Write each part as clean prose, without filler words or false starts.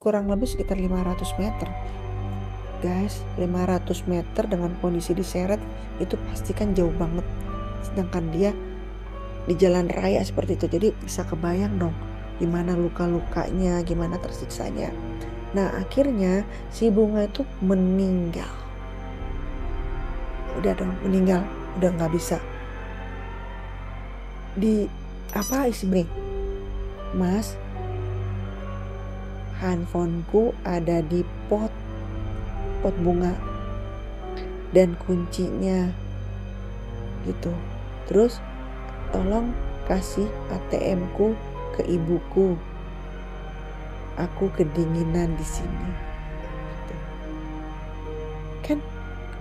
kurang lebih sekitar 500 meter. Guys, 500 meter dengan kondisi diseret itu pasti kan jauh banget. Sedangkan dia di jalan raya seperti itu. Jadi bisa kebayang dong gimana luka-lukanya, gimana tersiksanya. Nah, akhirnya si Bunga itu meninggal. Udah dong, meninggal. Udah nggak bisa. Apa isi Bri? Mas, handphoneku ada di pot bunga dan kuncinya gitu. Terus tolong kasih ATM-ku ke ibuku. Aku kedinginan di sini. Gitu. Kan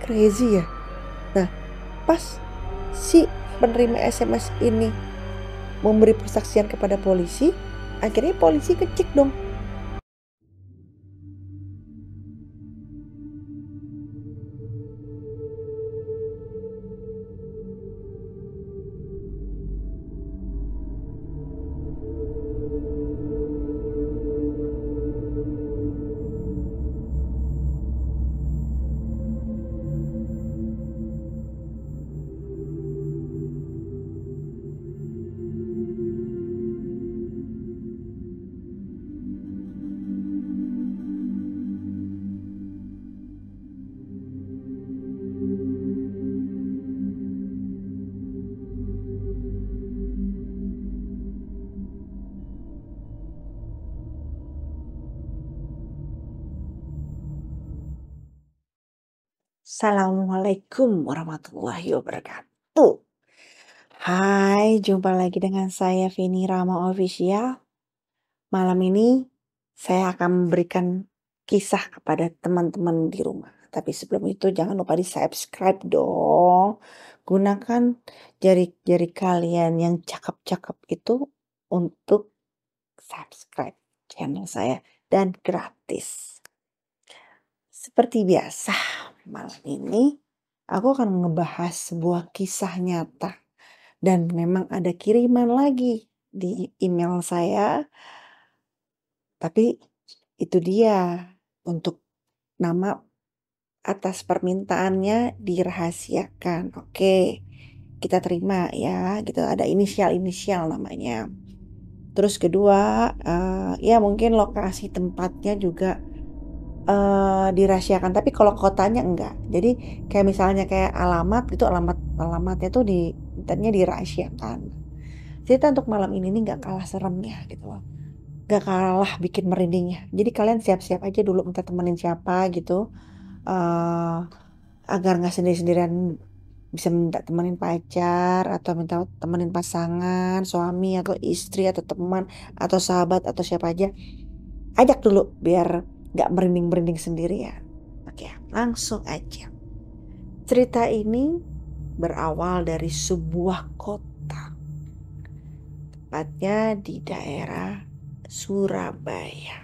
crazy ya. Nah, pas si penerima SMS ini memberi persaksian kepada polisi, akhirnya polisi ngecek dong. Assalamualaikum warahmatullahi wabarakatuh. Hai, jumpa lagi dengan saya Vini Rama Official. Malam ini saya akan memberikan kisah kepada teman-teman di rumah. Tapi sebelum itu jangan lupa di-subscribe dong. Gunakan jari-jari kalian yang cakep-cakep itu untuk subscribe channel saya dan gratis. Seperti biasa, malam ini aku akan ngebahas sebuah kisah nyata dan memang ada kiriman lagi di email saya. Tapi itu dia, untuk nama atas permintaannya dirahasiakan. Oke, kita terima ya, gitu, ada inisial namanya. Terus kedua, ya mungkin lokasi tempatnya juga dirahasiakan, tapi kalau kotanya enggak. Jadi kayak misalnya kayak alamat gitu, alamatnya tuh internetnya dirahasiakan. Cerita untuk malam ini nih nggak kalah seremnya gitu loh, nggak kalah bikin merindingnya. Jadi kalian siap-siap aja dulu minta temenin siapa gitu, agar nggak sendiri-sendirian. Bisa minta temenin pacar atau minta temenin pasangan, suami atau istri atau teman atau sahabat atau siapa aja. Ajak dulu biar gak merinding-merinding sendirian. Oke, langsung aja. Cerita ini berawal dari sebuah kota, tepatnya di daerah Surabaya.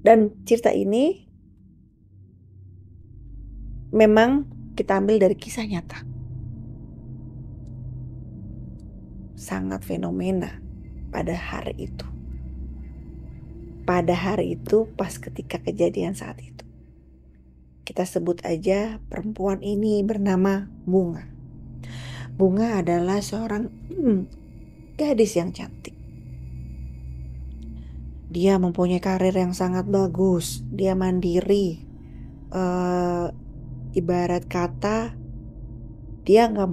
Dan cerita ini memang kita ambil dari kisah nyata. Sangat fenomena pada hari itu. Pada hari itu pas ketika kejadian saat itu. Kita sebut aja perempuan ini bernama Bunga. Bunga adalah seorang gadis yang cantik. Dia mempunyai karir yang sangat bagus. Dia mandiri. Ibarat kata dia gak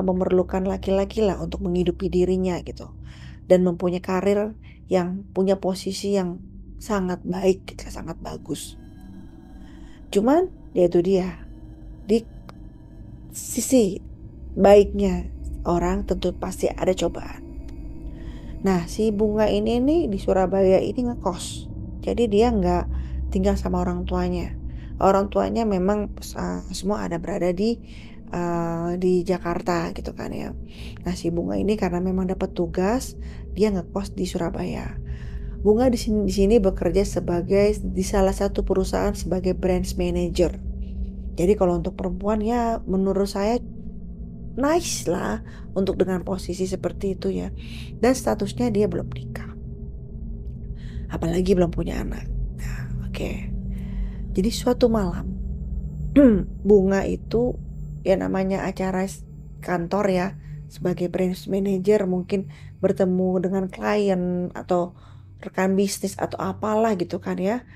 memerlukan laki-laki lah untuk menghidupi dirinya gitu. Dan mempunyai karir yang punya posisi yang sangat baik gitu, sangat bagus. Cuman dia di sisi baiknya orang tentu pasti ada cobaan. Nah, si Bunga ini nih di Surabaya ini ngekos. Jadi dia nggak tinggal sama orang tuanya. Orang tuanya memang semua ada berada di Jakarta gitu kan ya. Nah, si Bunga ini karena memang dapat tugas, dia ngekos di Surabaya. Bunga di sini bekerja di salah satu perusahaan sebagai branch manager. Jadi kalau untuk perempuan ya menurut saya nice lah untuk dengan posisi seperti itu ya. Dan statusnya dia belum nikah. apalagi belum punya anak. Nah, oke. Jadi suatu malam Bunga itu ya namanya acara kantor ya, sebagai branch manager mungkin bertemu dengan klien atau rekan bisnis atau apalah gitu kan ya.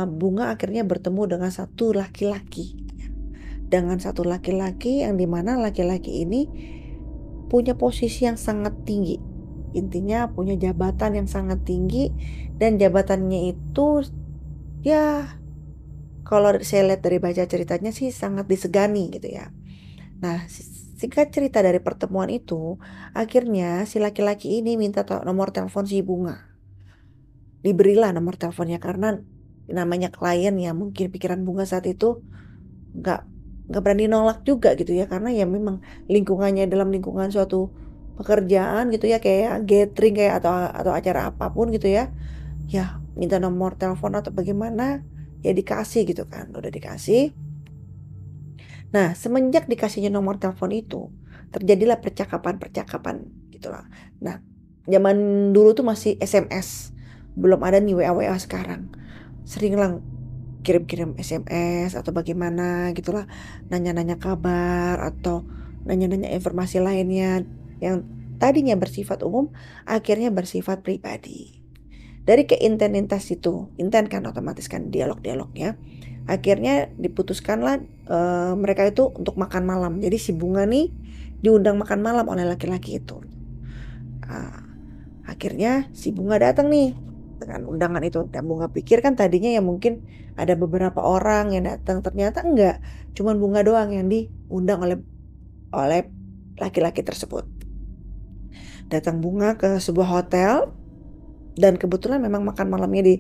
Bunga akhirnya bertemu dengan satu laki-laki. Dengan satu laki-laki yang dimana laki-laki ini punya posisi yang sangat tinggi. Intinya punya jabatan yang sangat tinggi dan jabatannya itu ya kalau saya lihat dari baca ceritanya sih sangat disegani gitu ya. Nah, singkat cerita dari pertemuan itu, akhirnya si laki-laki ini minta nomor telepon si Bunga. Diberilah nomor teleponnya karena namanya klien ya, mungkin pikiran Bunga saat itu nggak nggak berani nolak juga gitu ya, karena ya memang lingkungannya dalam lingkungan suatu pekerjaan gitu ya, kayak gathering kayak atau acara apapun gitu ya. Ya, minta nomor telepon atau bagaimana, ya dikasih gitu kan. Udah dikasih. Nah, semenjak dikasihnya nomor telepon itu, terjadilah percakapan-percakapan gitulah. Nah, zaman dulu tuh masih SMS, belum ada nih WA-WA sekarang. Sering lah kirim-kirim SMS atau bagaimana gitulah, nanya-nanya kabar atau nanya-nanya informasi lainnya yang tadinya bersifat umum, akhirnya bersifat pribadi. Dari keintenintas itu, inten kan otomatis kan dialog-dialognya. Akhirnya diputuskanlah mereka itu untuk makan malam. Jadi si Bunga nih diundang makan malam oleh laki-laki itu. Uh, Akhirnya si Bunga datang nih dengan undangan itu. Dan Bunga pikir kan tadinya ya mungkin ada beberapa orang yang datang. Ternyata enggak. Cuman Bunga doang yang diundang oleh oleh laki-laki tersebut. Datang Bunga ke sebuah hotel. Dan kebetulan memang makan malamnya di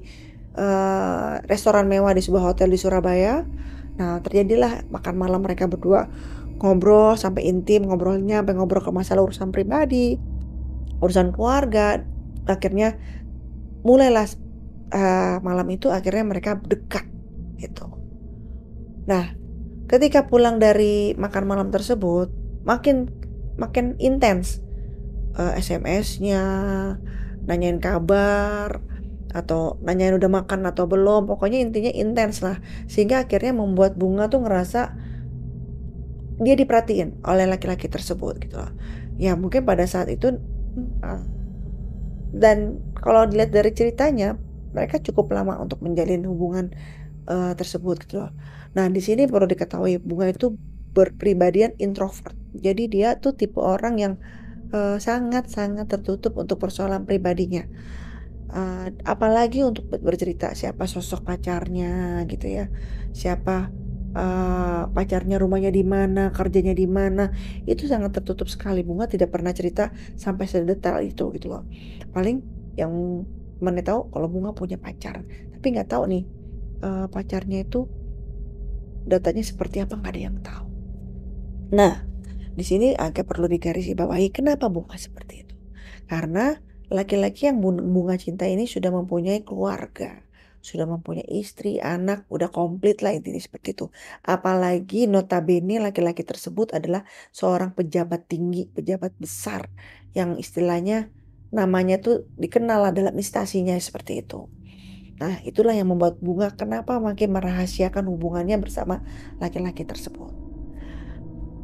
restoran mewah di sebuah hotel di Surabaya. Nah, terjadilah makan malam mereka berdua ngobrol sampai intim, ngobrolnya sampai ngobrol ke masalah urusan pribadi, urusan keluarga. Akhirnya mulailah malam itu akhirnya mereka dekat gitu. Nah, ketika pulang dari makan malam tersebut, makin makin intens SMS-nya, nanyain kabar, atau nanyain udah makan atau belum, pokoknya intinya intens lah. Sehingga akhirnya membuat Bunga tuh ngerasa dia diperhatiin oleh laki-laki tersebut gitu loh. Ya mungkin pada saat itu uh, dan kalau dilihat dari ceritanya mereka cukup lama untuk menjalin hubungan tersebut gitu loh. Nah di sini perlu diketahui Bunga itu berpribadian introvert. Jadi dia tuh tipe orang yang sangat-sangat tertutup untuk persoalan pribadinya. Apalagi untuk bercerita siapa sosok pacarnya gitu ya. Siapa pacarnya, rumahnya di mana, kerjanya di mana. Itu sangat tertutup sekali. Bunga tidak pernah cerita sampai sedetail itu gitu loh. Paling yang mana tahu kalau Bunga punya pacar, tapi nggak tahu nih pacarnya itu datanya seperti apa, nggak ada yang tahu. Nah, di sini agak perlu digarisbawahi kenapa Bunga seperti itu. Karena laki-laki yang Bunga cinta ini sudah mempunyai keluarga, sudah mempunyai istri, anak, udah komplit lah intinya seperti itu. Apalagi notabene laki-laki tersebut adalah seorang pejabat tinggi, pejabat besar yang istilahnya namanya tuh dikenal lah dalam instansinya seperti itu. Nah, itulah yang membuat Bunga kenapa makin merahasiakan hubungannya bersama laki-laki tersebut.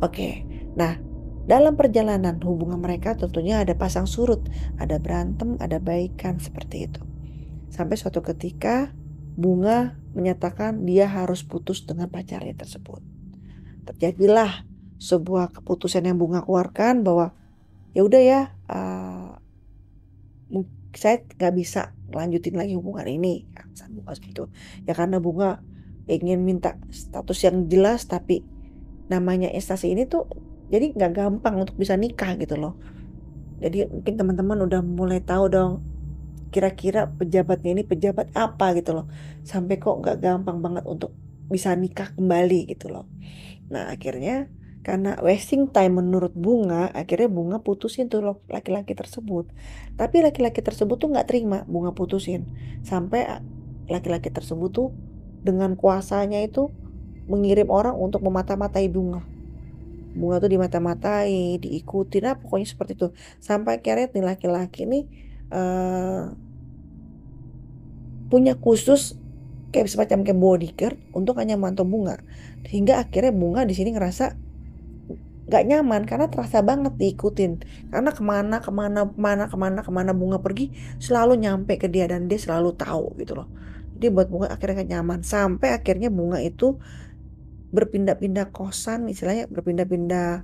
Oke, nah dalam perjalanan hubungan mereka tentunya ada pasang surut, ada berantem, ada baikan seperti itu. Sampai suatu ketika Bunga menyatakan dia harus putus dengan pacarnya tersebut. Terjadilah sebuah keputusan yang Bunga keluarkan bahwa ya udah ya, saya nggak bisa lanjutin lagi hubungan ini. Bunga seperti itu. Ya karena Bunga ingin minta status yang jelas, tapi namanya instansi ini tuh jadi nggak gampang untuk bisa nikah gitu loh. Jadi mungkin teman-teman udah mulai tahu dong kira-kira pejabatnya ini pejabat apa gitu loh. Sampai kok nggak gampang banget untuk bisa nikah kembali gitu loh. Nah akhirnya karena wasting time menurut Bunga, akhirnya Bunga putusin tuh laki-laki tersebut. Tapi laki-laki tersebut tuh nggak terima Bunga putusin. Sampai laki-laki tersebut tuh dengan kuasanya itu mengirim orang untuk memata-matai Bunga. Bunga tuh dimata-matai, diikuti, nah pokoknya seperti itu. Sampai akhirnya nih laki-laki nih punya khusus kayak semacam kayak bodyguard untuk hanya mantau bunga. Sehingga akhirnya bunga di sini ngerasa nggak nyaman karena terasa banget diikutin. Karena kemana bunga pergi selalu nyampe ke dia dan dia selalu tahu gitu loh. Jadi buat bunga akhirnya gak nyaman sampai akhirnya bunga itu berpindah-pindah kosan, istilahnya berpindah-pindah,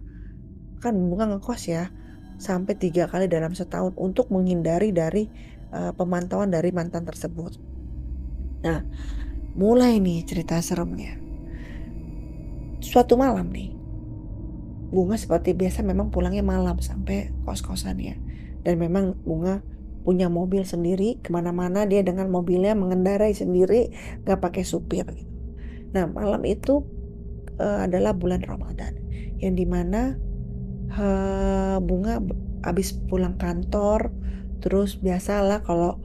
kan bunga ngekos ya, sampai 3 kali dalam setahun untuk menghindari dari pemantauan dari mantan tersebut. Nah, mulai nih cerita seremnya. Suatu malam nih, bunga seperti biasa memang pulangnya malam sampai kos-kosannya. Dan memang bunga punya mobil sendiri, kemana-mana dia dengan mobilnya mengendarai sendiri, gak pakai supir gitu. Nah, malam itu adalah bulan Ramadan, yang dimana bunga abis pulang kantor, terus biasalah kalau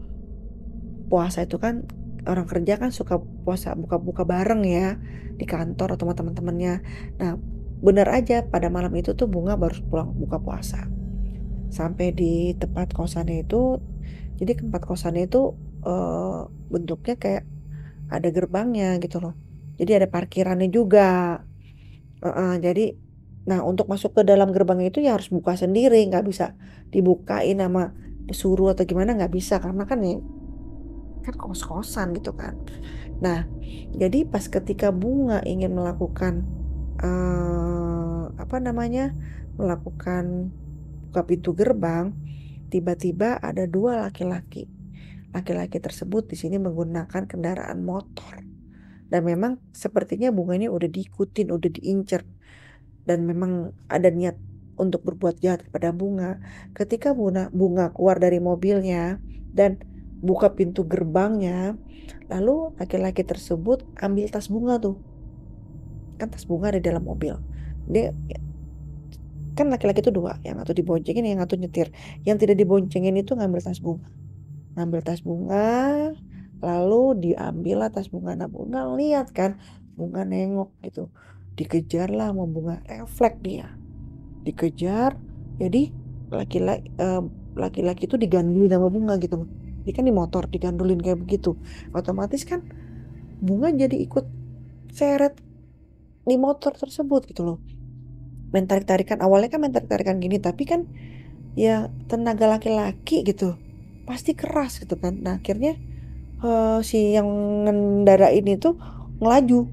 puasa itu kan orang kerja kan suka puasa buka-buka bareng ya di kantor atau sama teman-temannya. Nah, bener aja pada malam itu tuh bunga baru pulang buka puasa. Sampai di tempat kosannya itu, jadi tempat kosannya itu bentuknya kayak ada gerbangnya gitu loh. Jadi ada parkirannya juga. Jadi, nah untuk masuk ke dalam gerbangnya itu ya harus buka sendiri, nggak bisa dibukain sama suruh atau gimana, nggak bisa karena kan ya kan kos-kosan gitu kan. Nah, jadi pas ketika bunga ingin melakukan apa namanya, melakukan buka pintu gerbang, tiba-tiba ada dua laki-laki. Laki-laki tersebut di sini menggunakan kendaraan motor. Dan memang sepertinya bunga ini udah diikutin, udah diincer. Dan memang ada niat untuk berbuat jahat kepada bunga. Ketika bunga keluar dari mobilnya dan buka pintu gerbangnya, lalu laki-laki tersebut ambil tas bunga tuh. Kan tas bunga ada di dalam mobil. Dia kan laki-laki itu dua, yang satu diboncengin, yang satu nyetir. Yang tidak diboncengin itu ngambil tas bunga. Ngambil tas bunga, lalu diambil lah tas bunga. Nah, bunga lihat kan, bunga nengok gitu. Dikejar lah sama bunga, refleks dia. Dikejar, jadi laki-laki itu digandulin sama bunga gitu. Dia kan di motor digandulin kayak begitu. Otomatis kan bunga jadi ikut seret di motor tersebut gitu loh. Main tarik-tarikan, awalnya kan main tarik-tarikan gini, tapi kan ya tenaga laki-laki gitu pasti keras gitu kan. Nah, akhirnya si yang ngendara ini tuh ngelaju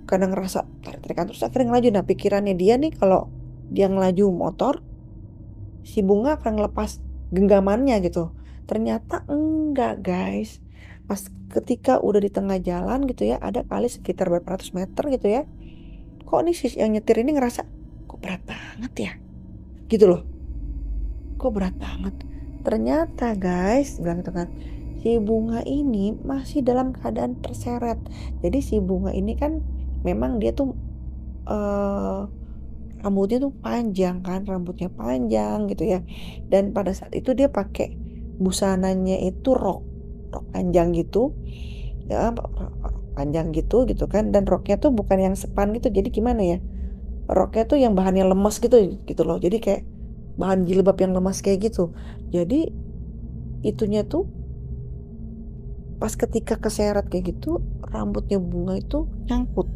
karena ngerasa tarik-tarikan, terus akhirnya ngelaju. Nah, pikirannya dia nih kalau dia ngelaju motor, si bunga akan ngelepas genggamannya gitu. Ternyata enggak, guys. Pas ketika udah di tengah jalan gitu ya, ada kali sekitar berapa ratus meter gitu ya, kok nih si yang nyetir ini ngerasa kok berat banget ya gitu loh, kok berat banget. Ternyata guys, bilang gitu kan, si bunga ini masih dalam keadaan terseret. Jadi si bunga ini kan memang dia tuh eh rambutnya tuh panjang kan, rambutnya panjang gitu ya. Dan pada saat itu dia pakai busananya itu rok panjang gitu, ya rok panjang gitu kan. Dan roknya tuh bukan yang sepan gitu. Jadi gimana ya? Roknya tuh yang bahannya lemas gitu loh. Jadi kayak bahan jilbab yang lemas kayak gitu. Jadi itunya tuh pas ketika keseret kayak gitu, rambutnya bunga itu nyangkut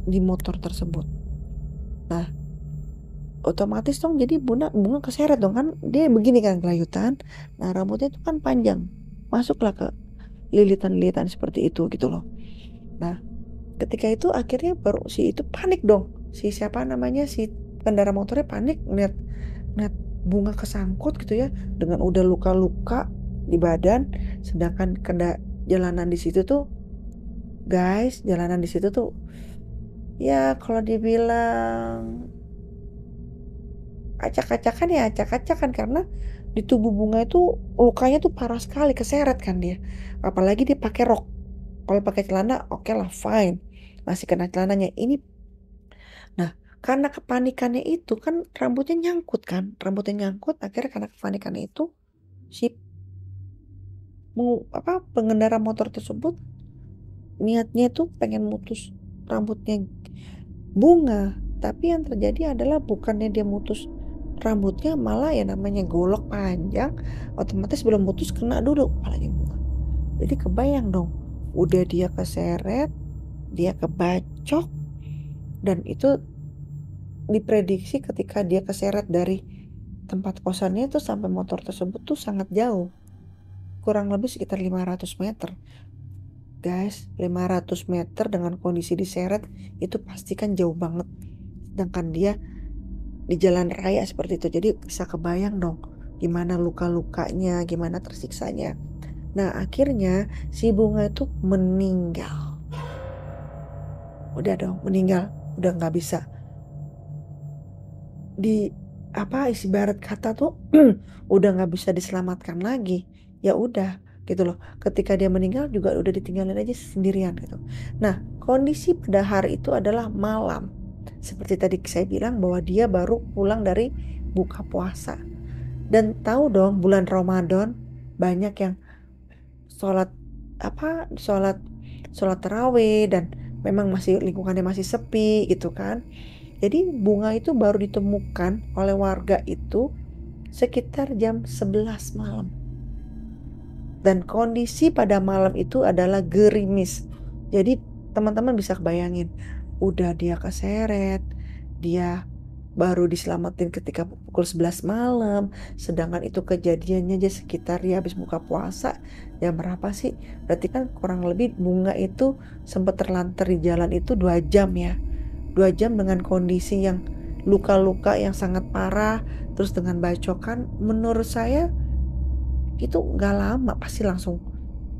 di motor tersebut. Nah, otomatis dong jadi bunga keseret dong kan, dia begini kan kelayutan. Nah, rambutnya itu kan panjang, masuklah ke lilitan-lilitan seperti itu gitu loh. Nah, ketika itu akhirnya baru si itu panik dong, si siapa namanya, si pengendara motornya panik ngeliat bunga kesangkut gitu ya, dengan udah luka-luka di badan. Sedangkan jalanan di situ tuh, guys, jalanan di situ tuh ya kalau dibilang acak-acakan ya acak-acakan, karena di tubuh bunga itu lukanya tuh parah sekali, keseret kan dia. Apalagi dia pakai rok. Kalau pakai celana oke lah, fine, masih kena celananya ini. Nah, karena kepanikannya itu kan rambutnya nyangkut, akhirnya karena kepanikannya itu si pengendara motor tersebut niatnya tuh pengen mutus rambutnya bunga. Tapi yang terjadi adalah bukannya dia mutus rambutnya, malah ya namanya golok panjang, otomatis belum putus kena dulu kepalanya bunga. Jadi kebayang dong, udah dia keseret, dia kebacok, dan itu diprediksi ketika dia keseret dari tempat kosannya itu sampai motor tersebut tuh sangat jauh. Kurang lebih sekitar 500 meter. Guys, 500 meter dengan kondisi diseret itu pasti kan jauh banget. Sedangkan dia di jalan raya seperti itu. Jadi bisa kebayang dong gimana luka-lukanya, gimana tersiksanya. Nah, akhirnya si Bunga itu meninggal. Udah dong, meninggal. Udah nggak bisa di isi barat kata tuh udah nggak bisa diselamatkan lagi. Ya udah gitu loh. Ketika dia meninggal juga udah ditinggalin aja sendirian gitu. Nah, kondisi pada hari itu adalah malam. Seperti tadi saya bilang bahwa dia baru pulang dari buka puasa. Dan tahu dong bulan Ramadan banyak yang sholat sholat sholat tarawih dan memang masih lingkungannya masih sepi gitu kan. Jadi Bunga itu baru ditemukan oleh warga itu sekitar jam 11 malam. Dan kondisi pada malam itu adalah gerimis. Jadi teman-teman bisa kebayangin, udah dia keseret, dia baru diselamatin ketika pukul 11 malam, sedangkan itu kejadiannya aja sekitar dia habis buka puasa. Jam berapa sih? Berarti kan kurang lebih Bunga itu sempat terlantar di jalan itu 2 jam ya. 2 jam dengan kondisi yang luka-luka yang sangat parah, terus dengan bacokan, menurut saya itu gak lama pasti langsung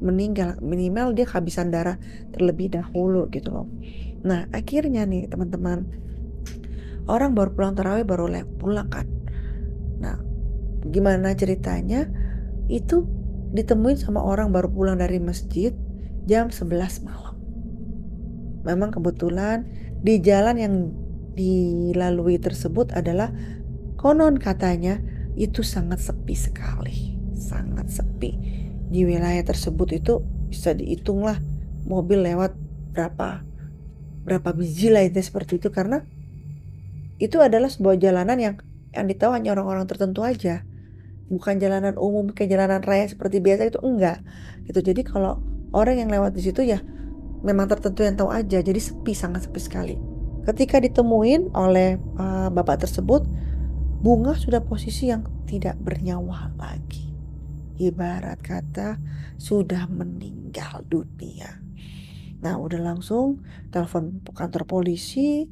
meninggal, minimal dia kehabisan darah terlebih dahulu gitu loh. Nah akhirnya nih teman-teman, orang baru pulang tarawih, baru pulang kan. Nah gimana ceritanya, itu ditemuin sama orang baru pulang dari masjid jam 11 malam. Memang kebetulan di jalan yang dilalui tersebut adalah konon katanya itu sangat sepi sekali, sangat sepi. Di wilayah tersebut itu bisa dihitung lah mobil lewat berapa biji lah itu seperti itu, karena itu adalah sebuah jalanan yang ditahu hanya orang-orang tertentu aja, bukan jalanan umum kayak jalanan raya seperti biasa, itu enggak gitu. Jadi kalau orang yang lewat di situ ya memang tertentu yang tahu aja. Jadi sepi, sangat sepi sekali. Ketika ditemuin oleh bapak tersebut, Bunga sudah posisi yang tidak bernyawa lagi. Ibarat kata sudah meninggal dunia. Nah udah langsung telepon kantor polisi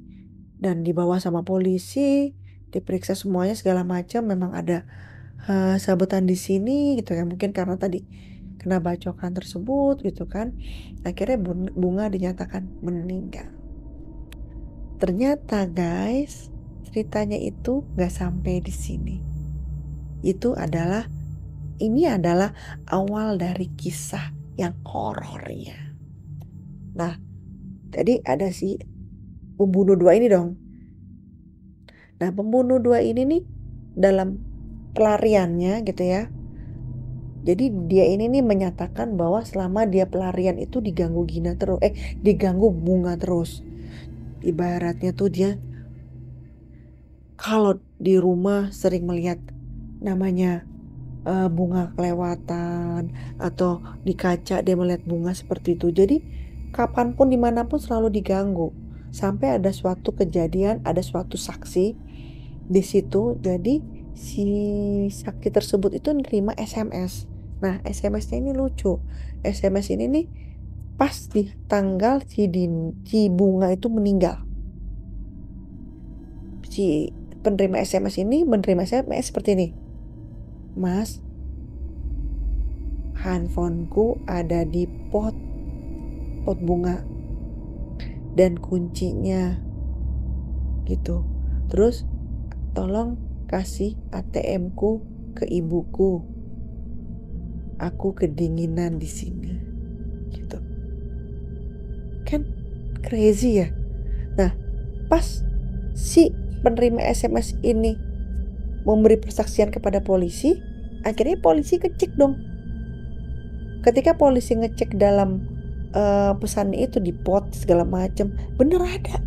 dan dibawa sama polisi, diperiksa semuanya segala macam. Memang ada sabetan di sini gitu ya, mungkin karena tadi kena bacokan tersebut gitu kan. Akhirnya Bunga dinyatakan meninggal. Ternyata guys, ceritanya itu gak sampai di sini. Ini adalah awal dari kisah yang horornya. Nah, jadi ada si pembunuh dua ini dong. Nah, pembunuh dua ini nih dalam pelariannya gitu ya. Jadi dia ini nih menyatakan bahwa selama dia pelarian itu diganggu diganggu Bunga terus. Ibaratnya tuh dia kalau di rumah sering melihat namanya bunga kelewatan, atau di kaca dia melihat bunga seperti itu. Jadi kapanpun dimanapun selalu diganggu. Sampai ada suatu kejadian, ada suatu saksi di situ. Jadi si saksi tersebut itu nerima SMS. Nah SMS-nya ini lucu. SMS ini nih pas di tanggal si Bunga itu meninggal. Si penerima SMS ini menerima SMS seperti ini. Mas, handphoneku ada di pot bunga dan kuncinya gitu. Terus tolong kasih ATM-ku ke ibuku. Aku kedinginan di sini. Gitu. Kan crazy ya. Nah, pas si penerima SMS ini memberi persaksian kepada polisi, akhirnya polisi ngecek dong. Ketika polisi ngecek dalam pesan itu di pot segala macam, bener ada,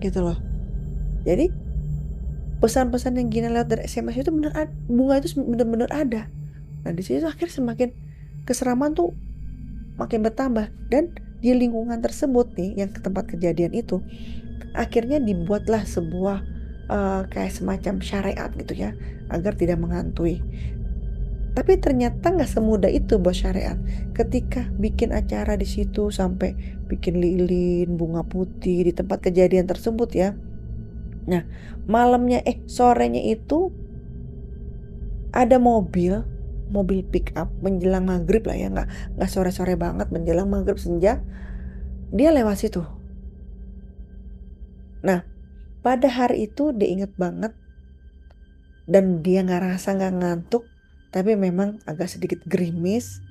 gitu loh. Jadi pesan-pesan yang gini lewat dari SMS itu bener ada, Bunga itu bener-bener ada. Nah di situ akhirnya semakin keseraman tuh makin bertambah. Dan di lingkungan tersebut nih, yang ke tempat kejadian itu, akhirnya dibuatlah sebuah kayak semacam syariat gitu ya, agar tidak menghantui. Tapi ternyata nggak semudah itu bos syariat. Ketika bikin acara di situ sampai bikin lilin, bunga putih di tempat kejadian tersebut ya. Nah, sorenya itu ada mobil pick up menjelang maghrib lah ya, nggak sore-sore banget, menjelang maghrib senja, dia lewat situ. Nah, pada hari itu dia inget banget dan dia nggak ngantuk, tapi memang agak sedikit gerimis.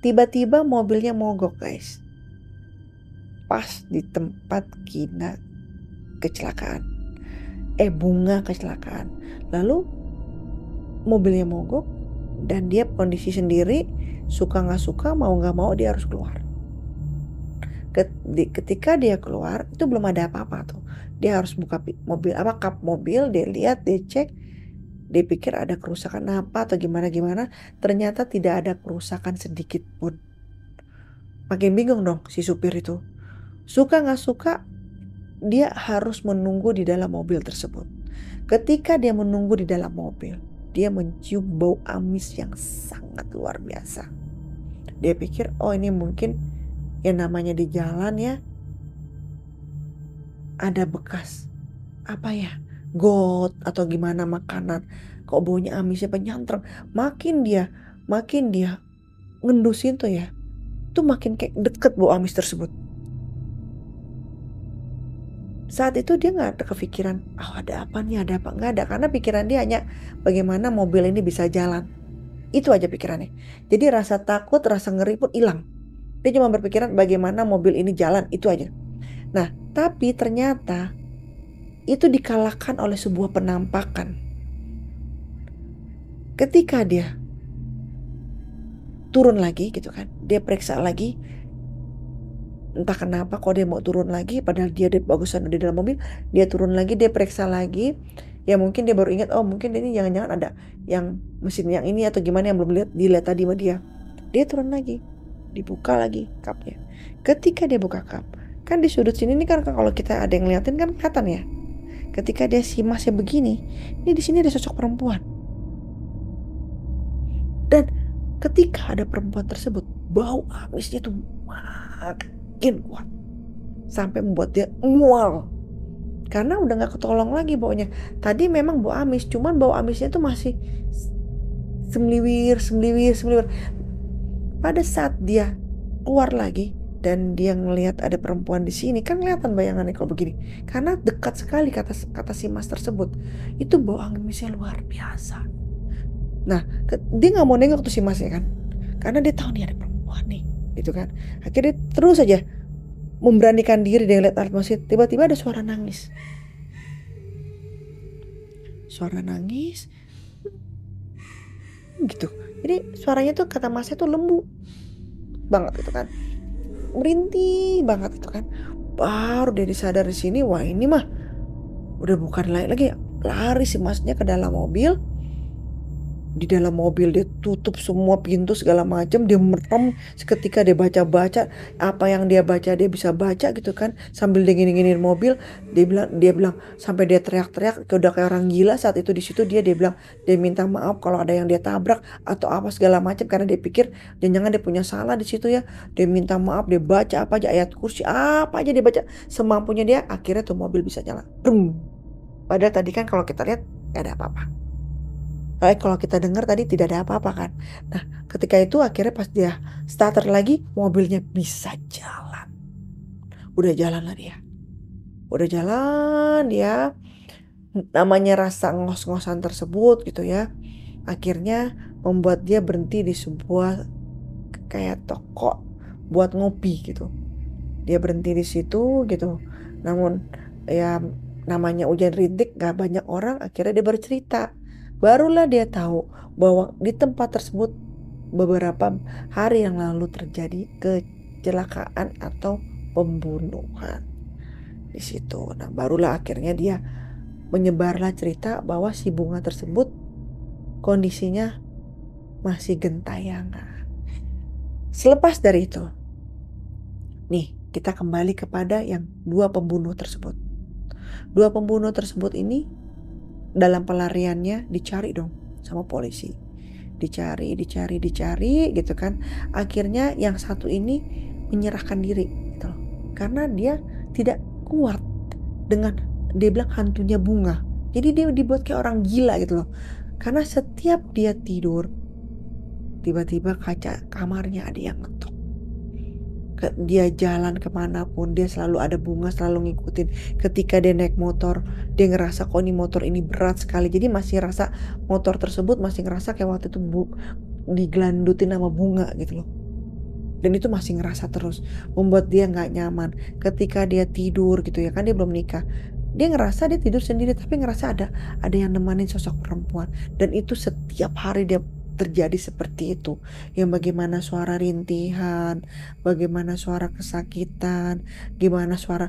Tiba-tiba mobilnya mogok guys, pas di tempat bunga kecelakaan. Lalu mobilnya mogok dan dia kondisi sendiri, suka nggak suka, mau nggak mau dia harus keluar. Ketika dia keluar itu belum ada apa-apa tuh, dia harus buka kap mobil, dia lihat, dia cek, dia pikir ada kerusakan apa atau gimana, ternyata tidak ada kerusakan sedikit pun. Makin bingung dong si supir itu, suka nggak suka dia harus menunggu di dalam mobil tersebut. Ketika dia menunggu di dalam mobil, dia mencium bau amis yang sangat luar biasa. Dia pikir, oh ini mungkin yang namanya di jalan ya, ada bekas apa ya, got atau gimana makanan, kok baunya amisnya penyantrang. Makin dia ngendusin tuh ya, tuh makin kayak deket bau amis tersebut. Saat itu dia nggak ada kepikiran, ada apa nih, ada apa, nggak ada, karena pikiran dia hanya bagaimana mobil ini bisa jalan. Itu aja pikirannya. Jadi rasa takut, rasa ngeri pun hilang. Dia cuma berpikiran bagaimana mobil ini jalan, itu aja. Nah, tapi ternyata itu dikalahkan oleh sebuah penampakan. Ketika dia turun lagi gitu kan, dia periksa lagi, entah kenapa kok dia mau turun lagi, padahal dia bagusan di dalam mobil, dia turun lagi, dia periksa lagi. Ya mungkin dia baru ingat, oh mungkin ini jangan-jangan ada yang mesin yang ini atau gimana yang belum dilihat tadi sama dia. Dia turun lagi, dibuka lagi kapnya. Ketika dia buka kap, kan di sudut sini nih kan kalau kita ada yang ngeliatin kan kelihatan ya. Ketika dia simasnya begini, ini di sini ada sosok perempuan. Dan ketika ada perempuan tersebut, bau amisnya tuh makin kuat sampai membuat dia mual. Karena udah gak ketolong lagi baunya. Tadi memang bau amis, cuman bau amisnya tuh masih semliwir. Pada saat dia keluar lagi dan dia ngelihat ada perempuan di sini, kan kelihatan bayangannya kalau begini. Karena dekat sekali kata si mas tersebut. Itu bau amisnya luar biasa. Nah, dia nggak mau nengok tuh si masnya kan, karena dia tahu nih ada perempuan nih, gitu kan. Akhirnya dia terus aja memberanikan diri dia lihat atmosfer. Tiba-tiba ada suara nangis. Gitu. Jadi suaranya tuh kata masnya tuh lembut banget gitu kan, merintih banget itu kan. Baru dia disadar di sini, wah ini mah udah bukan lain lagi. Lari si masnya ke dalam mobil. Di dalam mobil dia tutup semua pintu segala macam, dia merem. Seketika dia baca apa yang dia baca, dia bisa baca gitu kan, sambil dingin-dinginin mobil. Dia bilang sampai dia teriak-teriak udah kayak orang gila. Saat itu di situ dia bilang dia minta maaf kalau ada yang dia tabrak atau apa segala macam, karena dia pikir jangan-jangan dia punya salah di situ ya. Dia minta maaf, dia baca apa aja, ayat kursi apa aja dia baca semampunya dia. Akhirnya tuh mobil bisa jalan. Padahal tadi kan kalau kita lihat gak ada apa-apa. Kalau kita dengar tadi tidak ada apa-apa kan. Nah, ketika itu akhirnya pas dia starter lagi, mobilnya bisa jalan. Udah jalan lah dia. Namanya rasa ngos-ngosan tersebut gitu ya, akhirnya membuat dia berhenti di sebuah kayak toko buat ngopi gitu. Dia berhenti di situ gitu. Namun ya namanya hujan rintik, gak banyak orang. Akhirnya dia bercerita. Barulah dia tahu bahwa di tempat tersebut beberapa hari yang lalu terjadi kecelakaan atau pembunuhan di situ. Nah, barulah akhirnya dia menyebarlah cerita bahwa si bunga tersebut kondisinya masih gentayangan. Selepas dari itu, nih kita kembali kepada yang dua pembunuh tersebut. Dua pembunuh tersebut ini dalam pelariannya dicari dong sama polisi. Dicari gitu kan. Akhirnya yang satu ini menyerahkan diri gitu loh. Karena dia tidak kuat dengan, dia bilang, hantunya bunga. Jadi dia dibuat kayak orang gila gitu loh. Karena setiap dia tidur, tiba-tiba kaca kamarnya ada yang ngetok. Dia jalan kemanapun, dia selalu ada bunga, selalu ngikutin. Ketika dia naik motor, dia ngerasa kok ini motor ini berat sekali. Jadi masih rasa motor tersebut masih ngerasa kayak waktu itu digelandutin sama bunga gitu loh. Dan itu masih ngerasa terus, membuat dia nggak nyaman. Ketika dia tidur gitu ya kan, dia belum nikah, dia ngerasa dia tidur sendiri tapi ngerasa ada yang nemanin sosok perempuan. Dan itu setiap hari dia terjadi seperti itu. Yang bagaimana suara rintihan, bagaimana suara kesakitan, gimana suara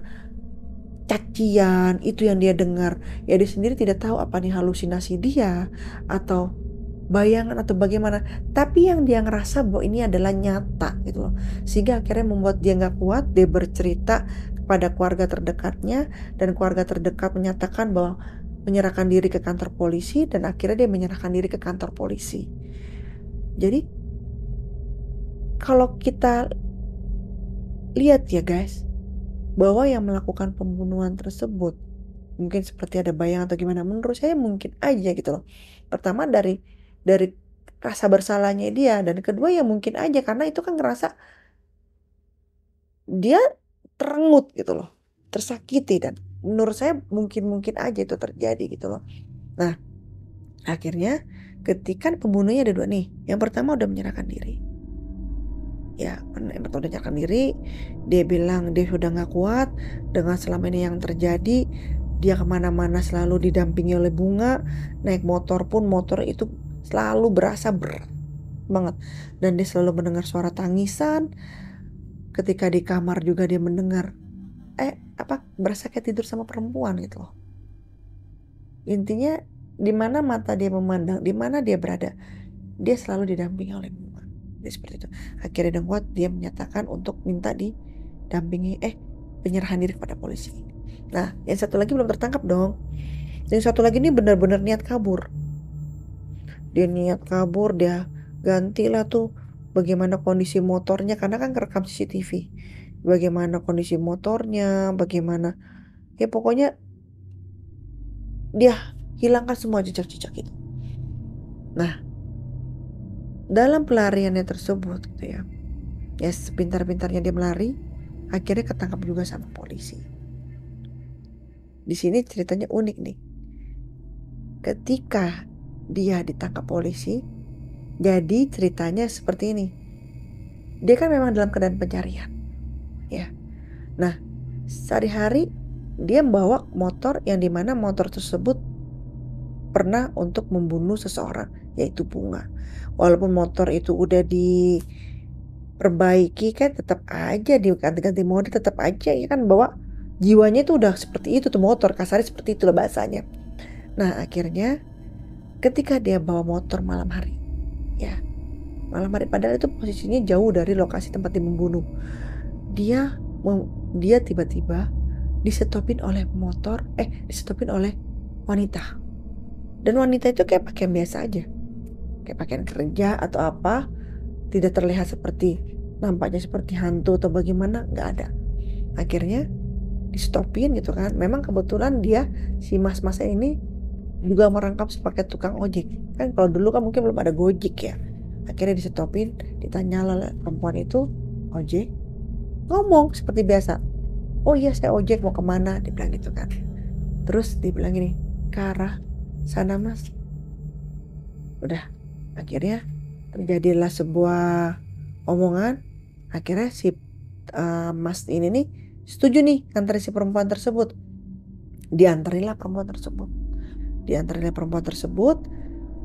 cacian, itu yang dia dengar. Ya dia sendiri tidak tahu apa nih halusinasi dia atau bayangan atau bagaimana, tapi yang dia ngerasa bahwa ini adalah nyata gitu loh. Sehingga akhirnya membuat dia nggak kuat, dia bercerita kepada keluarga terdekatnya, dan keluarga terdekat menyatakan bahwa menyerahkan diri ke kantor polisi, dan akhirnya dia menyerahkan diri ke kantor polisi. Jadi kalau kita lihat ya guys, bahwa yang melakukan pembunuhan tersebut mungkin seperti ada bayang atau gimana, menurut saya mungkin aja gitu loh. Pertama dari rasa bersalahnya dia, dan kedua ya mungkin aja karena itu kan ngerasa dia terengut gitu loh, tersakiti, dan menurut saya mungkin aja itu terjadi gitu loh. Nah, akhirnya ketika pembunuhnya ada dua nih, yang pertama udah menyerahkan diri. Ya, yang pertama udah menyerahkan diri, dia bilang dia sudah nggak kuat dengan selama ini yang terjadi. Dia kemana-mana selalu didampingi oleh bunga, naik motor pun motor itu selalu berasa berat banget, dan dia selalu mendengar suara tangisan. Ketika di kamar juga dia mendengar berasa kayak tidur sama perempuan gitu loh. Intinya di mana mata dia memandang, di mana dia berada, dia selalu didampingi oleh bunga. Dia seperti itu. Akhirnya dengan kuat dia menyatakan untuk minta didampingi penyerahan diri kepada polisi. Nah, yang satu lagi belum tertangkap dong. Yang satu lagi ini benar-benar niat kabur. Dia niat kabur, dia gantilah tuh bagaimana kondisi motornya, karena kan kerekam CCTV. Bagaimana kondisi motornya, bagaimana, ya pokoknya dia hilangkan semua jejak-jejak itu. Nah, dalam pelariannya tersebut gitu ya sepintar-pintarnya dia melari, akhirnya ketangkap juga sama polisi. Di sini ceritanya unik nih. Ketika dia ditangkap polisi, jadi ceritanya seperti ini. Dia kan memang dalam keadaan pencarian, ya. Nah, sehari-hari dia membawa motor yang dimana motor tersebut pernah untuk membunuh seseorang, yaitu bunga. Walaupun motor itu udah diperbaiki kan tetap aja diganti-ganti mode, tetap aja ya kan bawa jiwanya itu udah seperti itu tuh motor, kasarnya seperti itulah bahasanya. Nah, akhirnya ketika dia bawa motor malam hari, ya malam hari, padahal itu posisinya jauh dari lokasi tempat dia membunuh, dia tiba-tiba disetopin oleh disetopin oleh wanita. Dan wanita itu kayak pakaian biasa aja, kayak pakaian kerja atau apa, tidak terlihat seperti, nampaknya seperti hantu atau bagaimana, nggak ada. Akhirnya di stopin gitu kan. Memang kebetulan dia, si mas-masnya ini juga merangkap sebagai tukang ojek kan. Kalau dulu kan mungkin belum ada Gojek ya. Akhirnya di stopin, ditanya oleh perempuan itu, ojek, ngomong seperti biasa, oh iya saya ojek, mau kemana, dia bilang gitu kan. Terus dia bilang gini, ke arah sana mas. Udah, akhirnya terjadilah sebuah omongan. Akhirnya si mas ini nih setuju nih antar si perempuan tersebut. Diantarilah perempuan tersebut.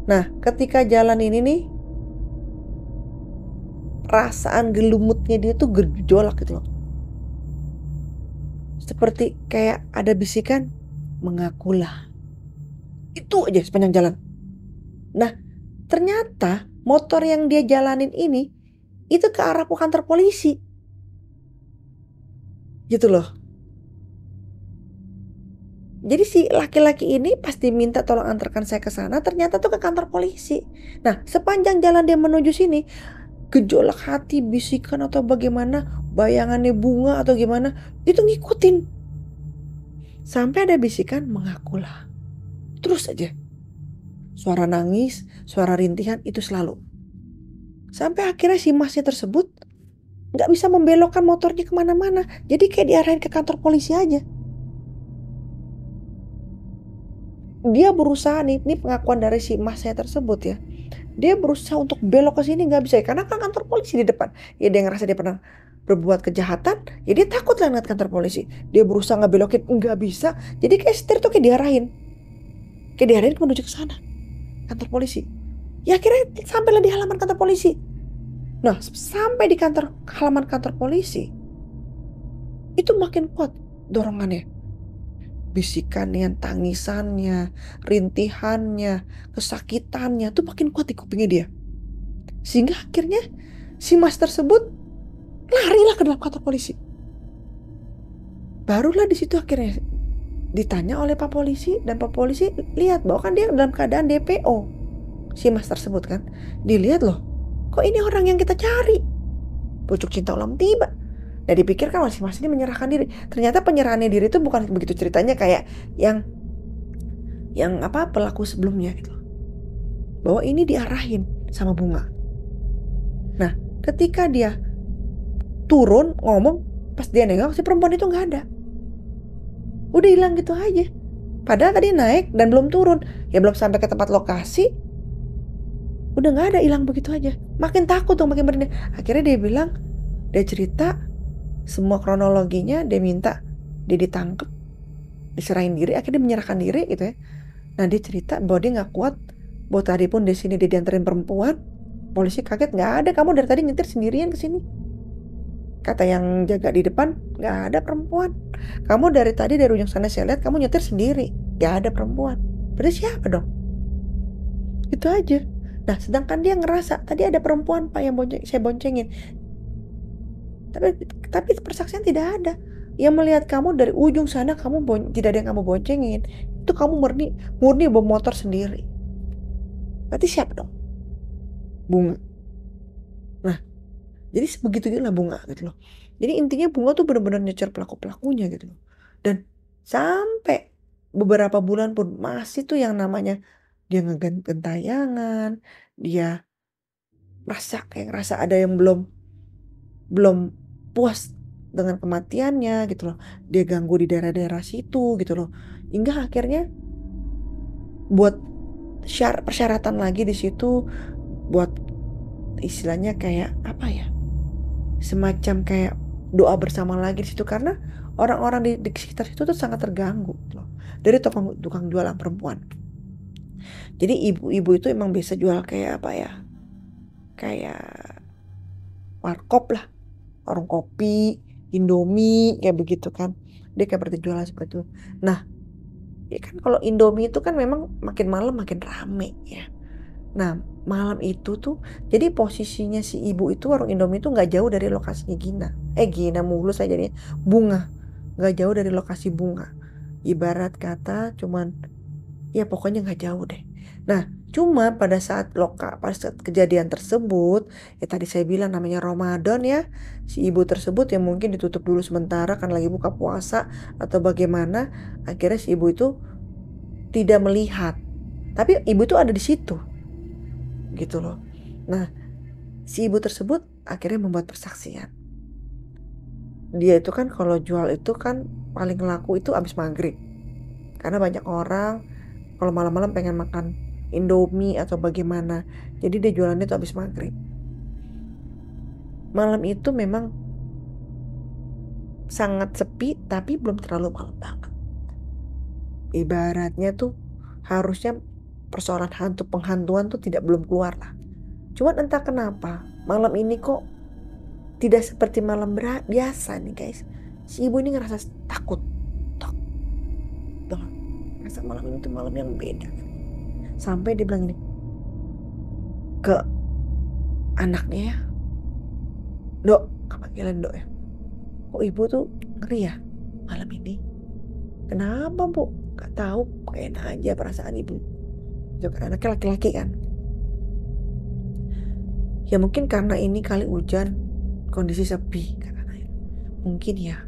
Nah, ketika jalan ini nih, perasaan gelumutnya dia tuh gejolak gitu loh. Seperti kayak ada bisikan, mengakulah. Itu aja sepanjang jalan. Nah, ternyata motor yang dia jalanin ini itu ke arah kantor polisi. Gitu loh. Jadi si laki-laki ini pas diminta tolong antarkan saya ke sana, ternyata tuh ke kantor polisi. Nah, sepanjang jalan dia menuju sini, gejolak hati, bisikan atau bagaimana, bayangannya bunga atau gimana, itu ngikutin. Sampai ada bisikan, mengakulah. Terus aja. Suara nangis, suara rintihan itu selalu. Sampai akhirnya si masnya tersebut nggak bisa membelokkan motornya kemana-mana. Jadi kayak diarahin ke kantor polisi aja. Dia berusaha nih, ini pengakuan dari si masnya tersebut ya. Dia berusaha untuk belok ke sini nggak bisa ya, karena kan kantor polisi di depan. Ya dia ngerasa dia pernah berbuat kejahatan, ya dia takut lah ngeliat kantor polisi. Dia berusaha ngebelokin, nggak bisa. Jadi kayak setir tuh kayak diarahin menuju ke sana, kantor polisi. Ya akhirnya sampailah di halaman kantor polisi. Nah, sampai di halaman kantor polisi, itu makin kuat dorongannya. Bisikannya, tangisannya, rintihannya, kesakitannya tuh makin kuat di kupingnya dia. Sehingga akhirnya si mas tersebut larilah ke dalam kantor polisi. Barulah di situ akhirnya ditanya oleh Pak Polisi, dan Pak Polisi lihat bahwa kan dia dalam keadaan DPO. Si mas tersebut kan dilihat, loh, kok ini orang yang kita cari, pucuk cinta ulam tiba. Nah dipikir kan mas ini menyerahkan diri. Ternyata penyerahannya diri itu bukan begitu ceritanya kayak yang pelaku sebelumnya gitu. Bahwa ini diarahin sama bunga. Nah ketika dia turun ngomong, pas dia nengok si perempuan itu nggak ada. Udah hilang gitu aja. Padahal tadi naik dan belum turun. Ya belum sampai ke tempat lokasi, udah nggak ada, hilang begitu aja. Makin takut dong, makin merinding. Akhirnya dia bilang, dia cerita semua kronologinya. Dia minta dia ditangkap, diserahin diri, akhirnya dia menyerahkan diri gitu ya. Nah dia cerita bahwa dia nggak kuat, bahwa tadi pun di sini dia dianterin perempuan. Polisi kaget, nggak ada, kamu dari tadi nyetir sendirian ke sini. Kata yang jaga di depan, nggak ada perempuan. Kamu dari tadi dari ujung sana saya lihat kamu nyetir sendiri, nggak ada perempuan. Berarti siapa dong? Itu aja. Nah sedangkan dia ngerasa tadi ada perempuan Pak yang saya boncengin. Tapi persaksian tidak ada. Yang melihat kamu dari ujung sana, tidak ada yang kamu boncengin. Itu kamu murni bawa motor sendiri. Berarti siapa dong? Bunga. Nah, jadi sebegitunya Bunga gitu loh. Jadi intinya Bunga tuh benar-benar nyecer pelaku-pelakunya gitu loh. Dan sampai beberapa bulan pun masih tuh yang namanya dia ngegentayangan, dia kayak ngerasa ada yang belum puas dengan kematiannya gitu loh. Dia ganggu di daerah-daerah situ gitu loh. Hingga akhirnya buat persyaratan lagi di situ, buat istilahnya kayak apa ya? Semacam kayak doa bersama lagi di situ, karena orang-orang di sekitar situ tuh sangat terganggu gitu loh. Dari tukang jualan perempuan. Jadi ibu-ibu itu emang biasa jual kayak apa ya? Kayak warkop lah. Warung kopi, Indomie, kayak begitu kan. Dia kayak berjualan seperti itu. Nah, ya kan kalau Indomie itu kan memang makin malam makin rame ya. Nah, malam itu tuh, jadi posisinya si ibu itu warung Indomie itu nggak jauh dari lokasinya Gina mulu saya jadinya, Bunga. Nggak jauh dari lokasi Bunga. Ibarat kata cuman, ya pokoknya nggak jauh deh. Nah, cuma pada saat kejadian tersebut, ya tadi saya bilang namanya Ramadan ya, si ibu tersebut yang mungkin ditutup dulu sementara kan lagi buka puasa atau bagaimana, akhirnya si ibu itu tidak melihat. Tapi ibu itu ada di situ, gitu loh. Nah, si ibu tersebut akhirnya membuat persaksian. Dia itu kan kalau jual itu kan paling laku itu abis maghrib, karena banyak orang kalau malam-malam pengen makan Indomie atau bagaimana. Jadi dia jualannya tuh habis maghrib. Malam itu memang sangat sepi, tapi belum terlalu malam banget. Ibaratnya tuh harusnya persoalan penghantuan tuh belum keluar lah. Cuman entah kenapa malam ini kok tidak seperti malam biasa nih guys. Si ibu ini ngerasa takut. Ngerasa malam ini tuh malam yang beda. Sampai dia bilang ini ke anaknya ya, Dok, panggilan Dok ya. Kok ibu tuh ngeri ya malam ini? Kenapa bu? Gak tahu, kayak enak aja perasaan ibu. Itu kan anaknya laki-laki kan. Ya mungkin karena ini kali hujan, kondisi sepi karena mungkin ya.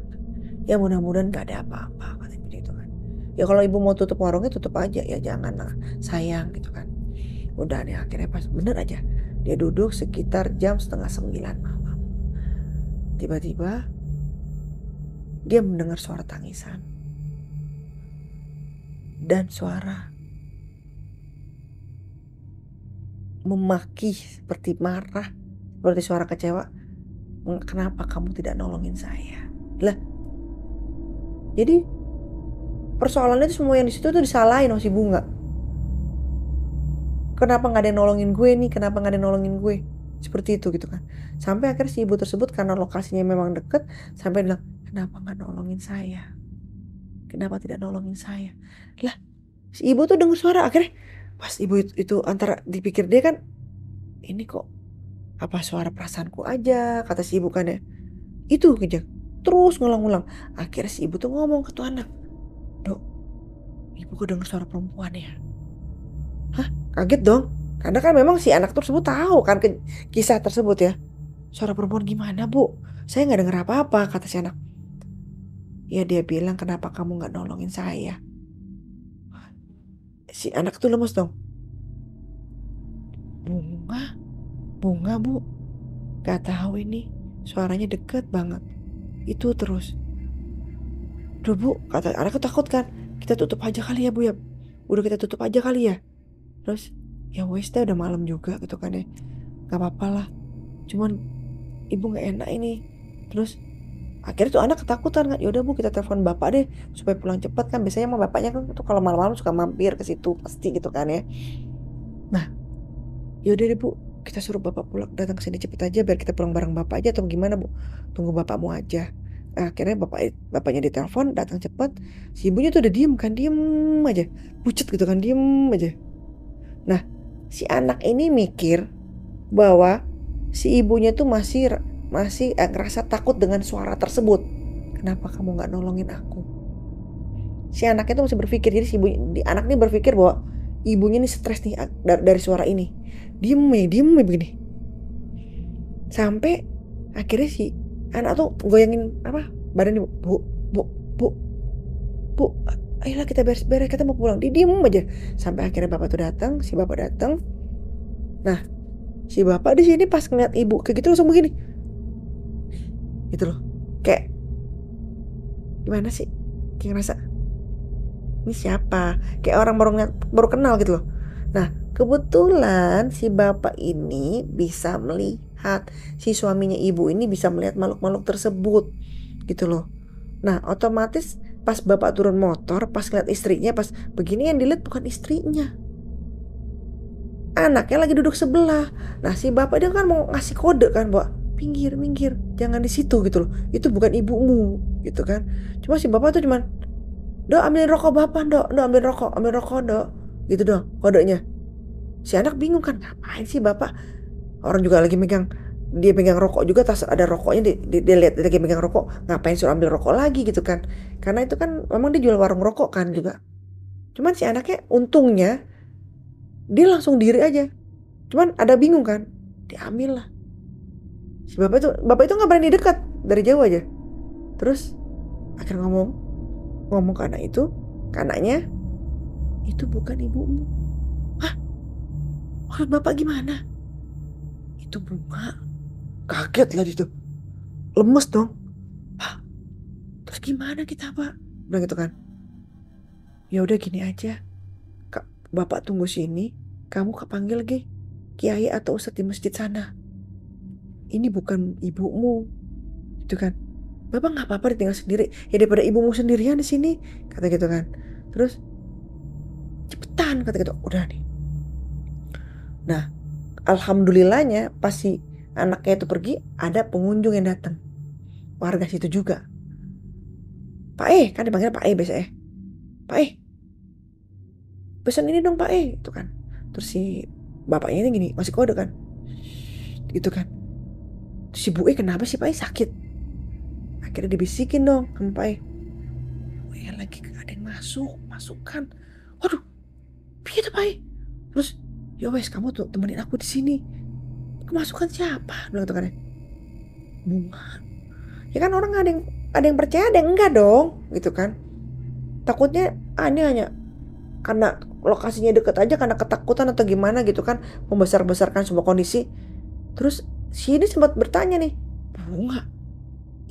Ya mudah-mudahan gak ada apa-apa katanya begitu kan. Ya kalau ibu mau tutup warungnya tutup aja ya, janganlah sayang gitu kan. Udah deh akhirnya pas bener aja dia duduk sekitar jam setengah 9 malam. Tiba-tiba dia mendengar suara tangisan dan suara memaki seperti marah, seperti suara kecewa. Kenapa kamu tidak nolongin saya? Lah, jadi persoalannya itu semua yang di situ tuh disalahin sama si Bunga. Kenapa nggak ada yang nolongin gue nih? Kenapa nggak ada yang nolongin gue? Seperti itu gitu kan. Sampai akhirnya si ibu tersebut karena lokasinya memang deket, sampai bilang, kenapa nggak nolongin saya? Kenapa tidak nolongin saya? Lah, si ibu tuh dengar suara. Akhirnya pas ibu itu antara dipikir dia kan, ini kok apa suara perasaanku aja, kata si ibu kan ya. Itu aja terus ngulang-ngulang. Akhirnya si ibu tuh ngomong ke tuh anak, Dok, ibu kok dengar suara perempuan ya? Hah? Kaget dong. Karena kan memang si anak tersebut tahu kan kisah tersebut ya. Suara perempuan gimana bu? Saya nggak dengar apa-apa, kata si anak. Ya dia bilang, kenapa kamu nggak nolongin saya? Si anak tuh lemes dong. Bunga? Bunga bu? Gak tahu ini. Suaranya deket banget. Itu terus. Duh bu, kata anakku takut kan. Kita tutup aja kali ya bu ya. Udah kita tutup aja kali ya. Terus ya wes deh, udah malam juga gitu kan ya. Gak apa-apa lah. Cuman ibu gak enak ini. Terus akhirnya tuh anak ketakutan kan. Yaudah bu, kita telepon bapak deh supaya pulang cepat kan. Biasanya sama bapaknya kan tuh kalau malam-malam suka mampir ke situ pasti gitu kan ya. Nah, yaudah deh bu, kita suruh bapak pulang datang ke sini cepet aja biar kita pulang bareng bapak aja atau gimana bu? Tunggu bapakmu aja. Akhirnya bapaknya ditelepon datang cepet. Si ibunya tuh udah diem kan, diem aja, pucet gitu kan, diem aja. Nah, si anak ini mikir bahwa si ibunya tuh masih ngerasa takut dengan suara tersebut. Kenapa kamu nggak nolongin aku? Si anaknya tuh masih berpikir, jadi si anak ini berpikir bahwa ibunya nih stres nih dari suara ini. Diem ya begini. Sampai akhirnya si anak tuh goyangin apa badannya, bu, bu, bu, bu, ayolah kita beres-beres, kita mau pulang. Dia diem aja. Sampai akhirnya bapak tuh datang, si bapak datang. Nah, si bapak di sini pas ngeliat ibu kayak gitu langsung begini. Gitu loh. Kayak gimana sih? Kayak ngerasa ini siapa? Kayak orang baru kenal gitu loh. Nah, kebetulan si bapak ini bisa melihat, si suaminya ibu ini bisa melihat makhluk-makhluk tersebut gitu loh. Nah, otomatis pas bapak turun motor, pas ngeliat istrinya, pas begini yang dilihat bukan istrinya. Anaknya lagi duduk sebelah. Nah, si bapak dia kan mau ngasih kode kan, bahwa minggir, minggir, jangan di situ gitu loh. Itu bukan ibumu gitu kan. Cuma si bapak tuh cuman, Dok, ambilin rokok bapak, Dok, ambil rokok, Dok. Gitu dong kodenya. Si anak bingung kan, ngapain sih bapak? Orang juga lagi megang, dia pegang rokok juga, tas ada rokoknya, dia lihat dia lagi megang rokok, ngapain suruh ambil rokok lagi gitu kan? Karena itu kan memang dia jual warung rokok kan juga. Cuman si anaknya untungnya dia langsung diri aja. Cuman ada bingung kan, diambil lah. Si bapak itu nggak berani dekat, dari jauh aja. Terus akhirnya ngomong ke anak itu, ke anaknya, itu bukan ibumu. Hah? Maksud bapak gimana? Itu bunga. Kaget lah itu. Lemes dong. Hah? Terus gimana kita pak? Bilang gitu kan. Ya udah gini aja. Kak, bapak tunggu sini. Kamu kepanggil lagi kiai atau ustadz di masjid sana. Ini bukan ibumu. Gitu kan. Bapak nggak apa-apa ditinggal sendiri. Ya daripada ibumu sendirian di sini. Kata gitu kan. Terus cepetan kata gitu. Udah nih. Nah, alhamdulillahnya pas si anaknya itu pergi, ada pengunjung yang datang. Warga situ juga. Pak kan dipanggil Pak biasanya. Pak pesan ini dong Pak itu kan. Terus si bapaknya ini gini, masih kode kan. Gitu kan. Si Bu kenapa sih Pak sakit? Akhirnya dibisikin dong sama Pak Bu lagi ada yang masukkan. Waduh, piye tuh Pak? Terus, ya wes kamu tuh temenin aku di sini. Kemasukan siapa? Bilang tuh kan, Bunga. Ya kan orang ada yang percaya, ada yang enggak dong, gitu kan. Takutnya ini hanya karena lokasinya deket aja karena ketakutan atau gimana gitu kan, membesar-besarkan sebuah kondisi. Terus si ini sempat bertanya nih, Bunga,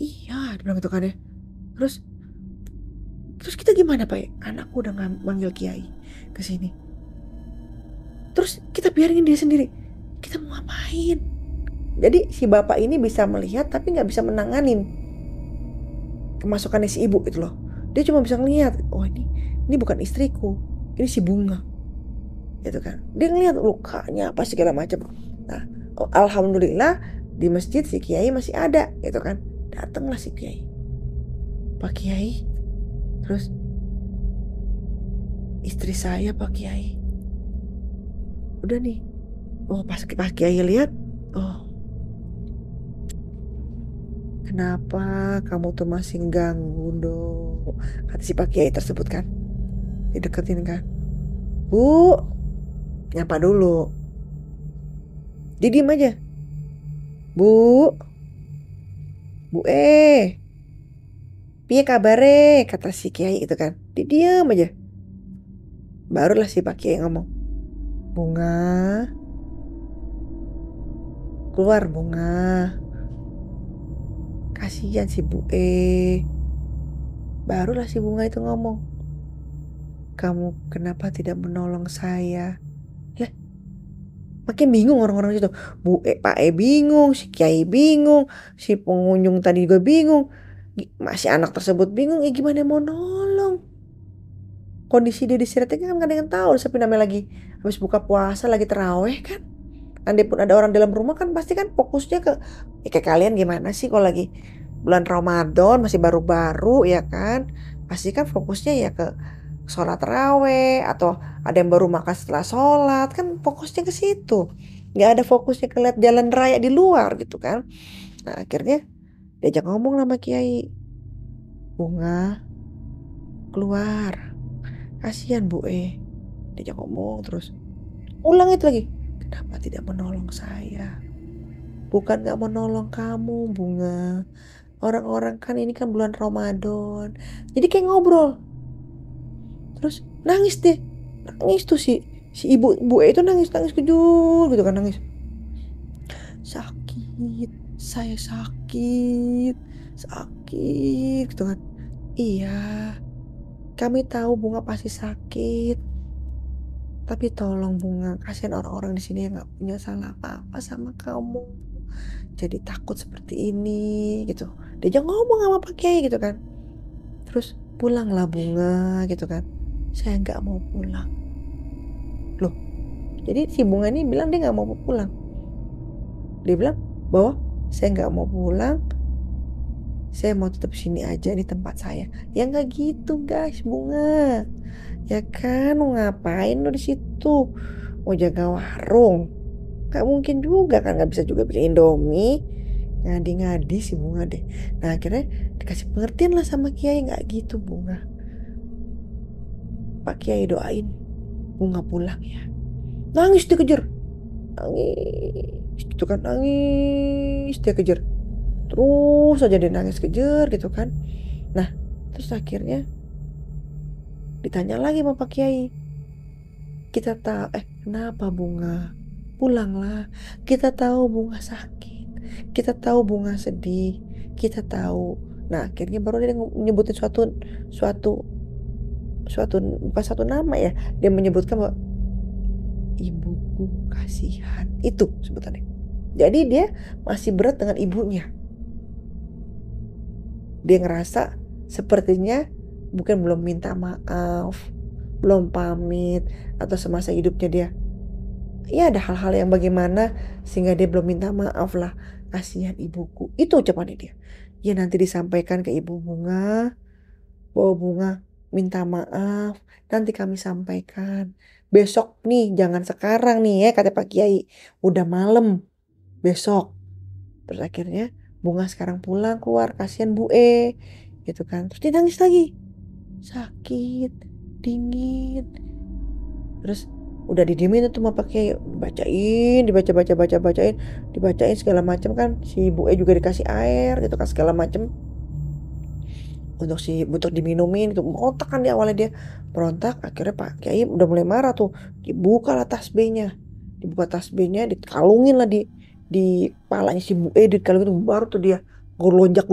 iya, dia bilang gitu kan ya. Terus kita gimana Pak? Anakku udah manggil Kiai ke sini. Terus kita biarin dia sendiri. Kita mau ngapain? Jadi si bapak ini bisa melihat tapi nggak bisa menanganin kemasukannya si ibu itu loh. Dia cuma bisa ngelihat, oh ini bukan istriku, ini si Bunga, gitu kan. Dia ngelihat lukanya apa segala macam. Nah, alhamdulillah di masjid si Kiai masih ada, gitu kan. Datanglah si Kiai, Pak Kiai, terus istri saya Pak Kiai, udah nih. Oh pas Pak Kiai lihat, oh kenapa kamu tuh masih ganggu dong, kata si Pak Kiai tersebut kan. Dideketin kan, Bu, nyapa dulu. Dia diem aja. Bu, piye kabare, kata si Kiai itu kan. Dia diem aja. Barulah si Pak Kiai ngomong, Bunga, keluar Bunga. Kasihan si Bu. Barulah si Bunga itu ngomong, kamu kenapa tidak menolong saya? Lah, makin bingung orang-orang situ. Pak bingung, si Kiai bingung, si pengunjung tadi juga bingung. Masih anak tersebut bingung, gimana mau nolong? Kondisi dia disiratin kan gak ada yang tahu. Tapi namanya lagi habis buka puasa, lagi terawih kan. Andai pun ada orang dalam rumah kan pasti kan fokusnya ke kayak kalian gimana sih kalau lagi bulan Ramadan masih baru-baru ya kan. Pasti kan fokusnya ya ke sholat taraweh atau ada yang baru makan setelah sholat kan fokusnya ke situ. Nggak ada fokusnya ke lihat jalan raya di luar gitu kan. Nah akhirnya diajak ngomong sama Kiai, Bunga keluar, kasihan Bu. Diajak ngomong terus ulang itu lagi, kenapa tidak menolong saya? Bukan gak mau nolong kamu Bunga, orang-orang kan ini kan bulan Ramadan. Jadi kayak ngobrol. Terus nangis deh. Nangis tuh si ibu itu nangis kejul gitu kan, nangis. Sakit, saya sakit gitu kan. Iya, kami tahu Bunga pasti sakit. Tapi tolong Bunga, kasihan orang-orang di sini yang nggak punya salah apa-apa sama kamu. Jadi takut seperti ini gitu. Dia jangan ngomong sama Pak Kiai gitu kan. Terus pulanglah Bunga gitu kan. Saya nggak mau pulang. Loh, jadi si Bunga ini bilang dia nggak mau pulang. Dia bilang bahwa saya nggak mau pulang. Saya mau tetap sini aja di tempat saya. Ya nggak gitu guys, Bunga. Ya kan, mau ngapain lo di situ? Mau jaga warung? Gak mungkin juga kan, nggak bisa juga bikin Indomie. Ngadi-ngadi si Bunga deh. Nah akhirnya dikasih pengertian lah sama Kiai, nggak gitu Bunga. Pak Kiai doain Bunga pulang ya. Nangis dia kejar, nangis gitu kan, nangis dia kejar. Terus aja dia nangis kejar gitu kan. Nah terus akhirnya ditanya lagi sama Pak Kiai. Kita tahu, kenapa Bunga? Pulanglah. Kita tahu Bunga sakit. Kita tahu Bunga sedih. Kita tahu. Nah akhirnya baru dia menyebutin suatu bukan satu nama ya. Dia menyebutkan bahwa ibuku kasihan. Itu sebutannya. Jadi dia masih berat dengan ibunya. Dia ngerasa sepertinya bukan belum minta maaf, belum pamit, atau semasa hidupnya dia ya ada hal-hal yang bagaimana sehingga dia belum minta maaf lah. Kasihan ibuku, itu ucapannya dia. Ya nanti disampaikan ke Ibu Bunga bahwa Bunga minta maaf, nanti kami sampaikan besok nih, jangan sekarang nih ya, kata Pak Kiai. Udah malam besok. Terus akhirnya Bunga sekarang pulang keluar, kasihan Bu E gitu kan. Terus dia nangis lagi. Sakit, dingin. Terus udah didiemin tuh sama pakai bacain, bacain, dibacain segala macam kan. Si Bu E juga dikasih air gitu kan segala macam untuk diminumin gitu. Berontak kan di awalnya dia berontak, akhirnya Pak Kiai udah mulai marah tuh. Dibuka lah tas B-nya. Dibuka tas B-nya, dikalungin lah di palanya si Bu E, dikalungin tuh, baru tuh dia gelonjak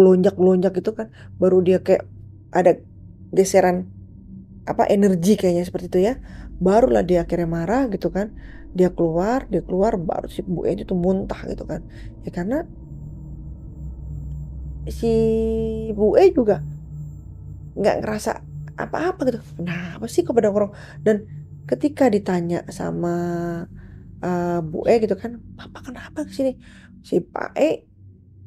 gitu kan. Baru dia kayak ada geseran apa energi kayaknya seperti itu ya. Barulah dia akhirnya marah gitu kan. Dia keluar baru si Bu E itu tuh muntah gitu kan. Ya karena si Bu E juga nggak ngerasa apa-apa gitu. Kenapa sih kok pada ngorong? Dan ketika ditanya sama Bu E gitu kan, Papa kenapa kesini? Si Pak E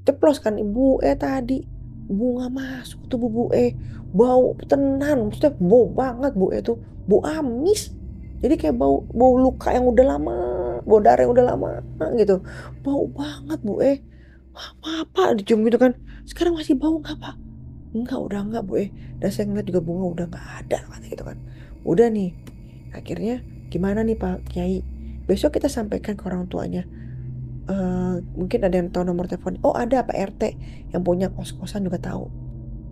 ceplos kan, Ibu tadi bunga masuk tuh Bu E, bau tenan, maksudnya bau banget Bu E tuh, bau amis. Jadi kayak bau bau luka yang udah lama, bau darah yang udah lama gitu. Bau banget Bu E. Apa dicium gitu kan. Sekarang masih bau nggak Pak? Enggak, udah enggak Bu Dan saya ngeliat juga bunga udah nggak ada kata gitu kan. Udah nih, akhirnya gimana nih Pak Kiai? Besok kita sampaikan ke orang tuanya. Mungkin ada yang tahu nomor telepon. Oh ada Pak RT yang punya kos-kosan juga tahu.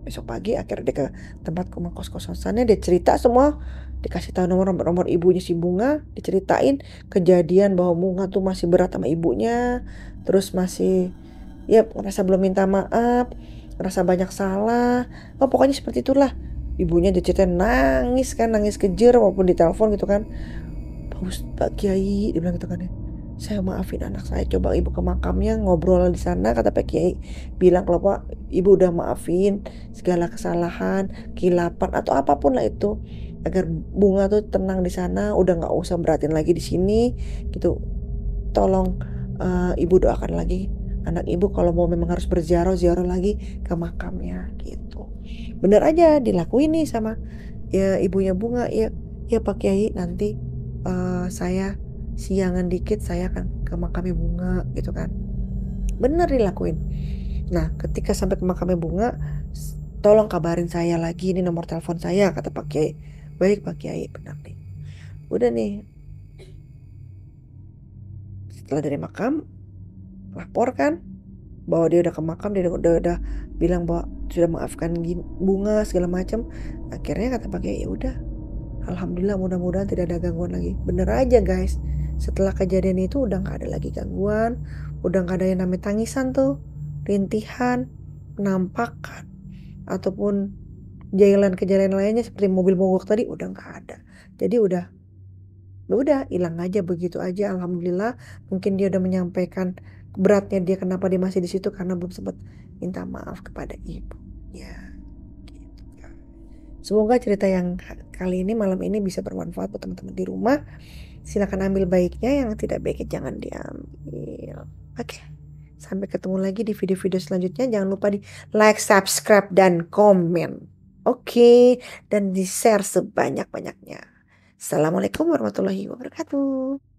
Besok pagi akhirnya dia ke tempat rumah kos-kosannya, dia cerita semua, dikasih tahu nomor ibunya si Bunga, diceritain kejadian bahwa Bunga tuh masih berat sama ibunya, terus masih ya ngerasa belum minta maaf, ngerasa banyak salah. Oh pokoknya seperti itulah. Ibunya diceritain nangis kan, nangis kejer walaupun di telepon gitu kan. Pak Kiai, dia bilang gitu kan ya. Saya maafin anak saya. Coba ibu ke makamnya ngobrol di sana. Kata Pak Kiai bilang kalau Pak ibu udah maafin segala kesalahan, kilapan atau apapun lah itu, agar Bunga tuh tenang di sana. Udah nggak usah beratin lagi di sini, gitu. Tolong ibu doakan lagi anak ibu kalau mau memang harus ziarah lagi ke makamnya gitu. Bener aja dilakuin nih sama ya ibunya Bunga ya. Ya Pak Kiai nanti saya siangan dikit saya akan ke makamnya Bunga gitu kan. Bener dilakuin. Nah ketika sampai ke makamnya Bunga, tolong kabarin saya lagi, ini nomor telepon saya kata Pak Kiai. Baik Pak Kiai, benar nih. Udah nih, setelah dari makam lapor kan bahwa dia udah ke makam, dia udah bilang bahwa sudah maafkan Bunga segala macam. Akhirnya kata Pak Kiai ya udah, alhamdulillah mudah-mudahan tidak ada gangguan lagi. Bener aja guys, setelah kejadian itu udah nggak ada lagi gangguan, udah nggak ada yang namanya tangisan tuh, rintihan, penampakan, ataupun kejadian lainnya seperti mobil mogok tadi udah nggak ada. Jadi udah hilang aja begitu aja. Alhamdulillah, mungkin dia udah menyampaikan beratnya dia kenapa dia masih di situ karena belum sempat minta maaf kepada ibu. Ya, gitu. Semoga cerita yang kali ini malam ini bisa bermanfaat buat teman-teman di rumah. Silakan ambil baiknya, yang tidak baiknya jangan diambil. Oke. Sampai ketemu lagi di video-video selanjutnya. Jangan lupa di like, subscribe, dan komen. Oke. Dan di share sebanyak-banyaknya. Assalamualaikum warahmatullahi wabarakatuh.